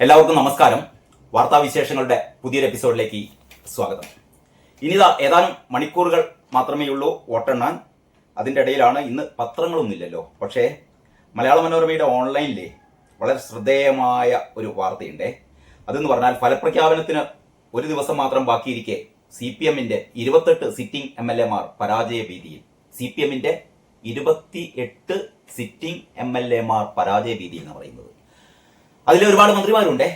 എല്ലാവർക്കും നമസ്കാരം. വാർത്താവിശേഷങ്ങളുടെ പുതിയൊരു എപ്പിസോഡിലേക്ക് സ്വാഗതം. ഇനിതാ ഏതാനും മണിക്കൂറുകൾ മാത്രമേ ഉള്ളൂ വോട്ടെണ്ണാൻ. അതിൻ്റെ ഇടയിലാണ് ഇന്ന് പത്രങ്ങളൊന്നുമില്ലല്ലോ. പക്ഷേ മലയാള മനോരമയുടെ ഓൺലൈനിൽ വളരെ ശ്രദ്ധേയമായ ഒരു വാർത്തയുണ്ട്. അതെന്ന് പറഞ്ഞാൽ ഫലപ്രഖ്യാപനത്തിന് ഒരു ദിവസം മാത്രം ബാക്കിയിരിക്കെ CPM-ന്റെ 28 സിറ്റിംഗ് MLA-മാർ പരാജയ ഭീതിയിൽ. CPM-ന്റെ 28 സിറ്റിംഗ് MLA-മാർ പരാജയ ഭീതിയിൽ എന്ന് പറയുന്നത്. അതിൽ ഒരുപാട് മന്ത്രിമാരുണ്ടേ.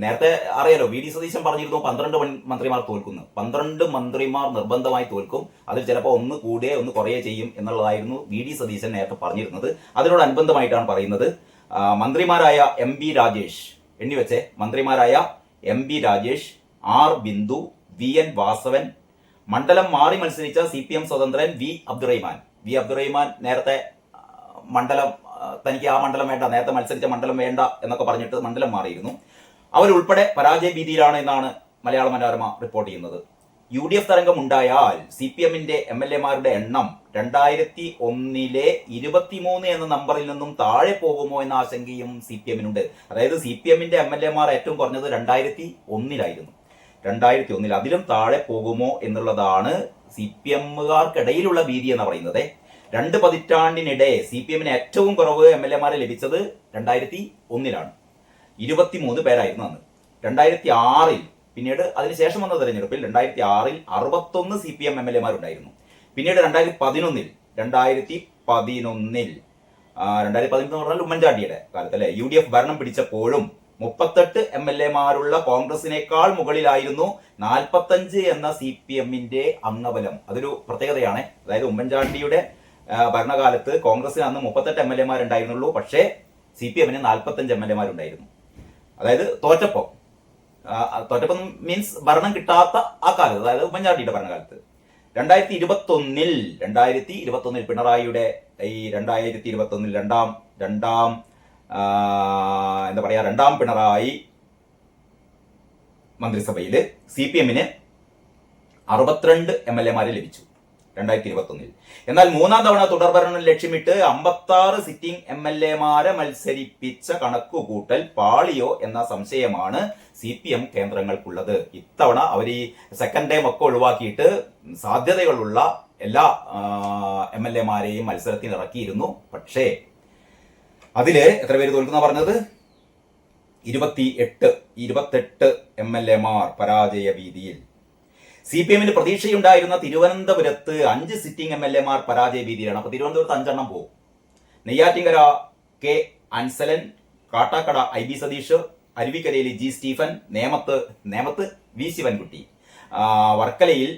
നേരത്തെ അറിയാലോ, VD സതീശൻ പറഞ്ഞിരുന്നു 12 മന്ത്രിമാർ തോൽക്കുന്നു. 12 മന്ത്രിമാർ നിർബന്ധമായി തോൽക്കും, അതിൽ ചിലപ്പോൾ ഒന്ന് കൂടുകയോ ഒന്ന് കുറയുകയോ ചെയ്യും എന്നുള്ളതായിരുന്നു VD സതീശൻ നേരത്തെ പറഞ്ഞിരുന്നത്. അതിനോടനുബന്ധമായിട്ടാണ് പറയുന്നത്. മന്ത്രിമാരായ MB രാജേഷ് എണ്ണിവെച്ചേ, മന്ത്രിമാരായ MB Rajesh, R Bindu, VN Vasavan, മണ്ഡലം മാറി മത്സരിച്ച CPM സ്വതന്ത്രൻ V അബ്ദുറഹിമാൻ നേരത്തെ മണ്ഡലം തനിക്ക് ആ മണ്ഡലം വേണ്ട, നേരത്തെ മത്സരിച്ച മണ്ഡലം വേണ്ട എന്നൊക്കെ പറഞ്ഞിട്ട് മണ്ഡലം മാറിയിരുന്നു. അവരുൾപ്പെടെ പരാജയ ഭീതിയിലാണ് എന്നാണ് മലയാള മനോരമ റിപ്പോർട്ട് ചെയ്യുന്നത്. UDF തരംഗം ഉണ്ടായാൽ CPM-ന്റെ MLA-മാരുടെ എണ്ണം 2001-ലെ 23 എന്ന നമ്പറിൽ നിന്നും താഴെ പോകുമോ എന്ന ആശങ്കയും CPM-നുണ്ട്. അതായത് CPM-ന്റെ MLA-മാർ ഏറ്റവും കുറഞ്ഞത് 2001-ലായിരുന്നു. 2001-ൽ അതിലും താഴെ പോകുമോ എന്നുള്ളതാണ് CPM-കാർക്കിടയിലുള്ള ഭീതി എന്ന് പറയുന്നത്. 2 പതിറ്റാണ്ടിനിടെ CPM-ന് ഏറ്റവും കുറവ് MLA-മാരെ ലഭിച്ചത് 2001-ലാണ്. 23 പേരായിരുന്നു അന്ന്. 2006-ൽ, പിന്നീട് അതിനുശേഷം വന്ന തെരഞ്ഞെടുപ്പിൽ 2006-ൽ 61 CPM MLA-മാരുണ്ടായിരുന്നു. പിന്നീട് 2011-ൽ 2011 എന്ന് പറഞ്ഞാൽ ഉമ്മൻചാണ്ടിയുടെ കാലത്തല്ലേ, UDF ഭരണം പിടിച്ചപ്പോഴും 38 MLA-മാരുള്ള കോൺഗ്രസിനേക്കാൾ മുകളിലായിരുന്നു 45 എന്ന CPM-ന്റെ അംഗബലം. അതൊരു പ്രത്യേകതയാണ്. അതായത് ഉമ്മൻചാണ്ടിയുടെ ഭരണകാലത്ത് കോൺഗ്രസിന് അന്ന് 38 MLA-മാരുണ്ടായിരുന്നുള്ളൂ. പക്ഷേ CPM-ന് 45 MLA-മാരുണ്ടായിരുന്നു. അതായത് തോറ്റപ്പം മീൻസ് ഭരണം കിട്ടാത്ത ആ കാലത്ത്, അതായത് ഉമ്മൻചാണ്ടിയുടെ ഭരണകാലത്ത്. 2021-ൽ പിണറായിയുടെ ഈ 2021-ൽ രണ്ടാം പിണറായി മന്ത്രിസഭയിൽ CPM-ന് 62 MLA-മാരെ ലഭിച്ചു 2021-ൽ. എന്നാൽ മൂന്നാം തവണ തുടർഭരണം ലക്ഷ്യമിട്ട് 56 സിറ്റിംഗ് MLA-മാരെ മത്സരിപ്പിച്ച കണക്കുകൂട്ടൽ പാളിയോ എന്ന സംശയമാണ് CPM കേന്ദ്രങ്ങൾക്കുള്ളത്. ഇത്തവണ അവർ ഈ സെക്കൻഡ് ടൈം ഒക്കെ ഒഴിവാക്കിയിട്ട് സാധ്യതകളുള്ള എല്ലാ MLA-മാരെയും മത്സരത്തിൽ ഇറക്കിയിരുന്നു. പക്ഷേ അതില് എത്ര പേര് തോൽക്കുന്ന പറഞ്ഞത്? 28 MLA-മാർ പരാജയ ഭീതിയിൽ. CPM-ന് പ്രതീക്ഷയുണ്ടായിരുന്ന തിരുവനന്തപുരത്ത് 5 സിറ്റിംഗ് MLA-മാർ പരാജയ ഭീതിയിലാണ്. അപ്പൊ തിരുവനന്തപുരത്ത് 5 എണ്ണം പോകും. നെയ്യാറ്റിൻകര K അൻസലൻ, കാട്ടാക്കട IB സതീഷ്, അരുവിക്കരയിൽ G സ്റ്റീഫൻ, നേമത്ത് V ശിവൻകുട്ടി, വർക്കലയിൽ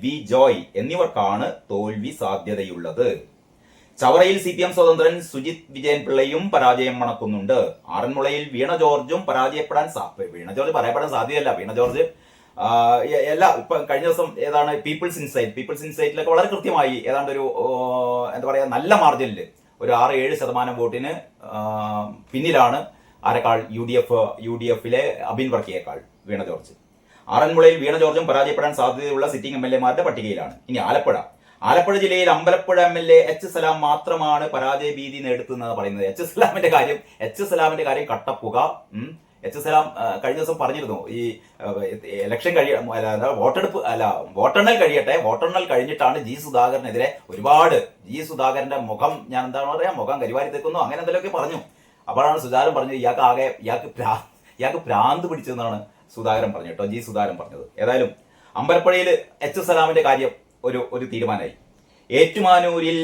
V ജോയ് എന്നിവർക്കാണ് തോൽവി സാധ്യതയുള്ളത്. ചവറയിൽ CPM സ്വതന്ത്രൻ സുജിത് വിജയൻ പിള്ളയും പരാജയം മണക്കുന്നുണ്ട്. ആറന്മുളയിൽ വീണ ജോർജും പറയപ്പെടാൻ സാധ്യതയല്ല. വീണ ജോർജ് ഇപ്പൊ കഴിഞ്ഞ ദിവസം ഏതാണ് പീപ്പിൾസ് ഇൻസൈറ്റിലൊക്കെ വളരെ കൃത്യമായി ഏതാണ്ട് ഒരു നല്ല മാർജിനിൽ ഒരു 6-7% വോട്ടിന് പിന്നിലാണ് ആരെക്കാൾ UDF-ലെ അബിൻ വർക്കിയേക്കാൾ വീണ ജോർജ്. ആറന്മുളയിൽ വീണ ജോർജും പരാജയപ്പെടാൻ സാധ്യതയുള്ള സിറ്റിംഗ് MLA-മാരുടെ പട്ടികയിലാണ്. ഇനി ആലപ്പുഴ ജില്ലയിൽ അമ്പലപ്പുഴ MLA H സലാം മാത്രമാണ് പരാജയ ഭീതി നേടുത്തുന്നത് പറയുന്നത്. H സലാമിന്റെ കാര്യം കട്ടപ്പുക. H സലാം കഴിഞ്ഞ ദിവസം പറഞ്ഞിരുന്നു, ഈ ഇലക്ഷൻ വോട്ടെണ്ണൽ കഴിഞ്ഞിട്ടാണ് G സുധാകരനെതിരെ ഒരുപാട് സുധാകരന്റെ മുഖം മുഖം കരിവാരി തെക്കുന്നു അങ്ങനെ എന്തെങ്കിലുമൊക്കെ പറഞ്ഞു. അപ്പോഴാണ് സുധാകരൻ പറഞ്ഞത് ഇയാൾക്ക് ഭ്രാന്ത് പിടിച്ചെന്നാണ് സുധാകരൻ പറഞ്ഞു കേട്ടോ, G സുധാകരൻ പറഞ്ഞത്. ഏതായാലും അമ്പലപ്പുഴയിൽ H സലാമിന്റെ കാര്യം ഒരു തീരുമാനമായി. ഏറ്റുമാനൂരിൽ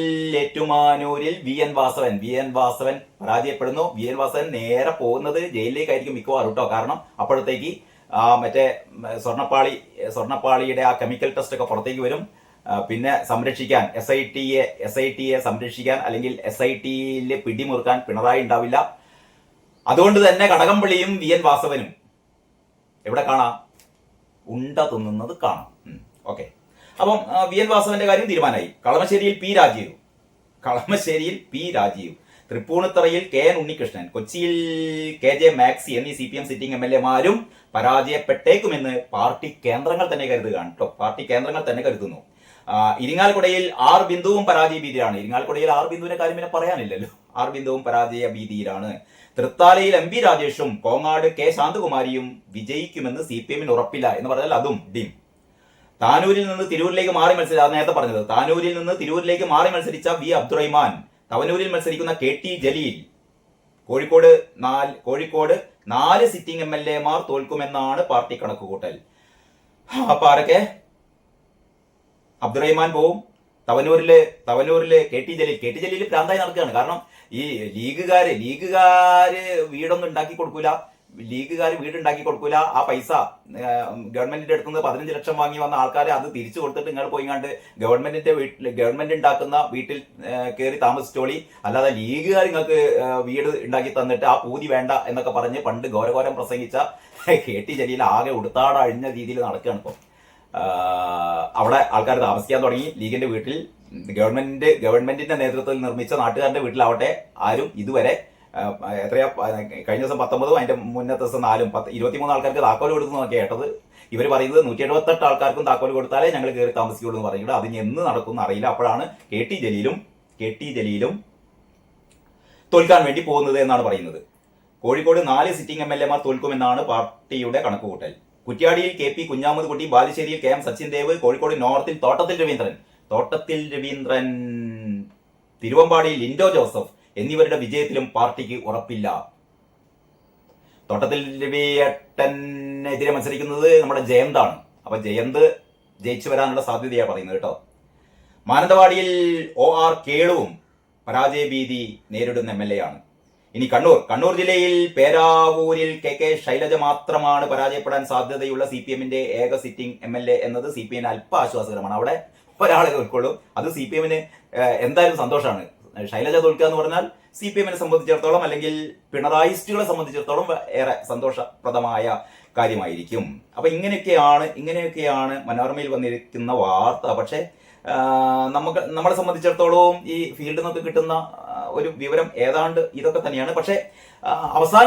VN വാസവൻ പരാജയപ്പെടുന്നു. VN വാസവൻ നേരെ പോകുന്നത് ജയിലിലേക്കായിരിക്കും മിക്കവാറും കേട്ടോ. കാരണം അപ്പോഴത്തേക്ക് മറ്റേ സ്വർണ്ണപ്പാളിയുടെ ആ കെമിക്കൽ ടെസ്റ്റ് ഒക്കെ പുറത്തേക്ക് വരും. പിന്നെ സംരക്ഷിക്കാൻ SIT-യെ സംരക്ഷിക്കാൻ അല്ലെങ്കിൽ SIT-യിൽ പിടിമുറുക്കാൻ പിണറായി ഉണ്ടാവില്ല. അതുകൊണ്ട് തന്നെ കടകംപള്ളിയും VN വാസവനും എവിടെ കാണാം? ഉണ്ട തിന്നുന്നത് കാണാം. ഓക്കെ. അപ്പം VN വാസവന്റെ കാര്യം തീരുമാനമായി. കളമശ്ശേരിയിൽ P രാജീവ്, തൃപ്പൂണിത്തറയിൽ KN ഉണ്ണികൃഷ്ണൻ, കൊച്ചിയിൽ KJ മാക്സി എന്നീ CPM സിറ്റിംഗ് MLA-മാരും പരാജയപ്പെട്ടേക്കുമെന്ന് പാർട്ടി കേന്ദ്രങ്ങൾ തന്നെ കരുതുന്നു. ഇരിങ്ങാലക്കുടയിൽ R ബിന്ദുവും പരാജയ ഭീതിയിലാണ്. ഇരിങ്ങാലക്കുടയിൽ R ബിന്ദുവിന്റെ കാര്യം പിന്നെ പറയാനില്ലല്ലോ. R ബിന്ദുവും പരാജയ ഭീതിയിലാണ്. തൃത്താലയിൽ എം പി രാജേഷും കോങ്ങാട് കെ ശാന്തകുമാരിയും വിജയിക്കുമെന്ന് CPM-ന് ഉറപ്പില്ല എന്ന് പറഞ്ഞാൽ അതും ഡിം. താനൂരിൽ നിന്ന് തിരൂരിലേക്ക് മാറി മത്സരിച്ച, നേരത്തെ പറഞ്ഞത്, താനൂരിൽ നിന്ന് തിരൂരിലേക്ക് മാറി മത്സരിച്ച വി അബ്ദുറഹിമാൻ, തവനൂരിൽ മത്സരിക്കുന്ന KT ജലീൽ, കോഴിക്കോട് 4 സിറ്റിംഗ് MLA-മാർ തോൽക്കുമെന്നാണ് പാർട്ടി കണക്കുകൂട്ടൽ. അപ്പൊ ആരൊക്കെ? അബ്ദുറഹിമാൻ പോവും, തവനൂരില് KT ജലീൽ ഭ്രാന്തായി നടക്കുകയാണ്. കാരണം ഈ ലീഗുകാര് വീടൊന്നും ഉണ്ടാക്കി കൊടുക്കൂല, വീടുണ്ടാക്കി കൊടുക്കൂല. ആ പൈസ ഗവൺമെന്റിന്റെ അടുത്ത് നിന്ന് 15 ലക്ഷം വാങ്ങി വന്ന ആൾക്കാരെ അത് തിരിച്ചു കൊടുത്തിട്ട് നിങ്ങൾ പോയിങ്ങാണ്ട് ഗവൺമെന്റ് ഉണ്ടാക്കുന്ന വീട്ടിൽ കയറി താമസിച്ചോളി, അല്ലാതെ ലീഗുകാർ നിങ്ങൾക്ക് വീട് ഉണ്ടാക്കി തന്നിട്ട് ആ പൂതി വേണ്ട എന്നൊക്കെ പറഞ്ഞ് പണ്ട് ഘോരഘോരം പ്രസംഗിച്ച KT ജലീൽ ആകെ ഉടുത്താട അഴിഞ്ഞ രീതിയിൽ നടക്കുകയാണ് ഇപ്പോൾ. അവിടെ ആൾക്കാർ താമസിക്കാൻ തുടങ്ങി. ലീഗിന്റെ വീട്ടിൽ ഗവൺമെന്റിന്റെ നേതൃത്വത്തിൽ നിർമ്മിച്ച നാട്ടുകാരുടെ വീട്ടിലാവട്ടെ ആരും ഇതുവരെ എത്രയാ, കഴിഞ്ഞ ദിവസം 19, അതിന്റെ മുന്നത്തെ ദിവസം 4, 23 ആൾക്കാർക്ക് താക്കോൽ കൊടുക്കുന്നതൊക്കെ കേട്ടത്. ഇവർ പറയുന്നത് 178 ആൾക്കാർക്കും താക്കോൽ കൊടുത്താലേ ഞങ്ങൾ കയറി താമസിക്കുള്ളൂ എന്ന് പറയുന്നത്. അതിന് എന്ന് നടക്കും അറിയില്ല. അപ്പോഴാണ് KT ജലീലും തോൽക്കാൻ വേണ്ടി പോകുന്നത് എന്നാണ് പറയുന്നത്. കോഴിക്കോട് 4 സിറ്റിംഗ് MLA-മാർ തോൽക്കുമെന്നാണ് പാർട്ടിയുടെ കണക്കുകൂട്ടൽ. കുറ്റ്യാടിയിൽ KP കുഞ്ഞാമത് കുട്ടി, ബാലുശ്ശേരിയിൽ KM Sachin Dev, Kozhikode നോർത്തിൽ Thottathil Raveendran, തിരുവമ്പാടിയിൽ Lindo Joseph എന്നിവരുടെ വിജയത്തിലും പാർട്ടിക്ക് ഉറപ്പില്ല. തോട്ടത്തിൽ രവിയേട്ടനെതിരെ മത്സരിക്കുന്നത് നമ്മുടെ ജയന്താണ്. അപ്പൊ ജയന്ത് ജയിച്ചു വരാനുള്ള സാധ്യതയാണ് പറയുന്നത് കേട്ടോ. മാനന്തവാടിയിൽ OR കേളുവും പരാജയ ഭീതി നേരിടുന്ന MLA-ആണ്. ഇനി കണ്ണൂർ ജില്ലയിൽ പേരാവൂരിൽ KK ശൈലജ മാത്രമാണ് പരാജയപ്പെടാൻ സാധ്യതയുള്ള CPM-ന്റെ ഏക സിറ്റിംഗ് MLA എന്നത് CPM-ന് അല്പ ആശ്വാസകരമാണ്. അവിടെ ഒരാളെ തോൽക്കുള്ളൂ. അത് CPM-ന് എന്തായാലും സന്തോഷമാണ്. ശൈലജ തോൽക്കുക എന്ന് പറഞ്ഞാൽ CPM-നെ സംബന്ധിച്ചിടത്തോളം, അല്ലെങ്കിൽ പിണറായിസ്റ്റുകളെ സംബന്ധിച്ചിടത്തോളം ഏറെ സന്തോഷപ്രദമായ കാര്യമായിരിക്കും. അപ്പൊ ഇങ്ങനെയൊക്കെയാണ് മനോരമയിൽ വന്നിരിക്കുന്ന വാർത്ത. പക്ഷേ നമ്മളെ സംബന്ധിച്ചിടത്തോളം ഈ ഫീൽഡിൽ നിന്നൊക്കെ കിട്ടുന്ന ഒരു വിവരം ഏതാണ്ട് ഇതൊക്കെ തന്നെയാണ്. പക്ഷേ അവസാന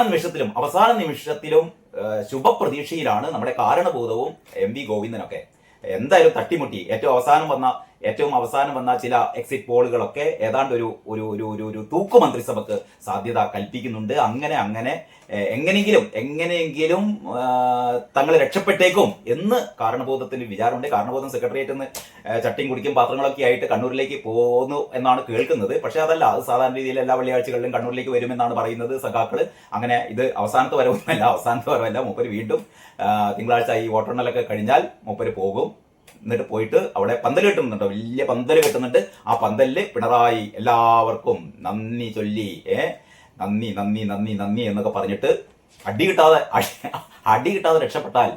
നിമിഷത്തിലും ശുഭപ്രതീക്ഷയിലാണ് നമ്മുടെ കാരണഭൂതവും MV ഗോവിന്ദനൊക്കെ. എന്തായാലും തട്ടിമുട്ടി ഏറ്റവും അവസാനം വന്ന ചില എക്സിറ്റ് പോളുകളൊക്കെ ഏതാണ്ട് ഒരു തൂക്കു മന്ത്രിസഭക്ക് സാധ്യത കൽപ്പിക്കുന്നുണ്ട്. അങ്ങനെ എങ്ങനെയെങ്കിലും തങ്ങൾ രക്ഷപ്പെട്ടേക്കും എന്ന് കാരണബോധത്തിന് വിചാരമുണ്ട്. കാരണബോധം സെക്രട്ടേറിയറ്റിൽ നിന്ന് ചട്ടിയും കുടിക്കും പാത്രങ്ങളൊക്കെ ആയിട്ട് കണ്ണൂരിലേക്ക് പോകുന്നു എന്നാണ് കേൾക്കുന്നത്. പക്ഷെ അതല്ല, അത് സാധാരണ രീതിയിൽ എല്ലാ വെള്ളിയാഴ്ചകളിലും കണ്ണൂരിലേക്ക് വരുമെന്നാണ് പറയുന്നത് സഖാക്കള്. അങ്ങനെ ഇത് അവസാനത്തെ വരവല്ല. മൂപ്പര് വീണ്ടും തിങ്കളാഴ്ച ഈ വോട്ടെണ്ണലൊക്കെ കഴിഞ്ഞാൽ മൂപ്പര് പോകും. എന്നിട്ട് പോയിട്ട് അവിടെ പന്തൽ കെട്ടുന്നുണ്ടോ, വലിയ പന്തൽ കെട്ടുന്നുണ്ട്. ആ പന്തലില് പിണറായി എല്ലാവർക്കും നന്ദി ചൊല്ലി നന്ദി എന്നൊക്കെ പറഞ്ഞിട്ട് അടി കിട്ടാതെ രക്ഷപ്പെട്ടാൽ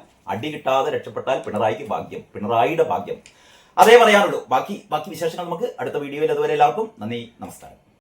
പിണറായിയുടെ ഭാഗ്യം. അതേ പറയാനുള്ളൂ. ബാക്കി വിശേഷങ്ങൾ നമുക്ക് അടുത്ത വീഡിയോയിൽ. അതുവരെ എല്ലാവർക്കും നന്ദി, നമസ്കാരം.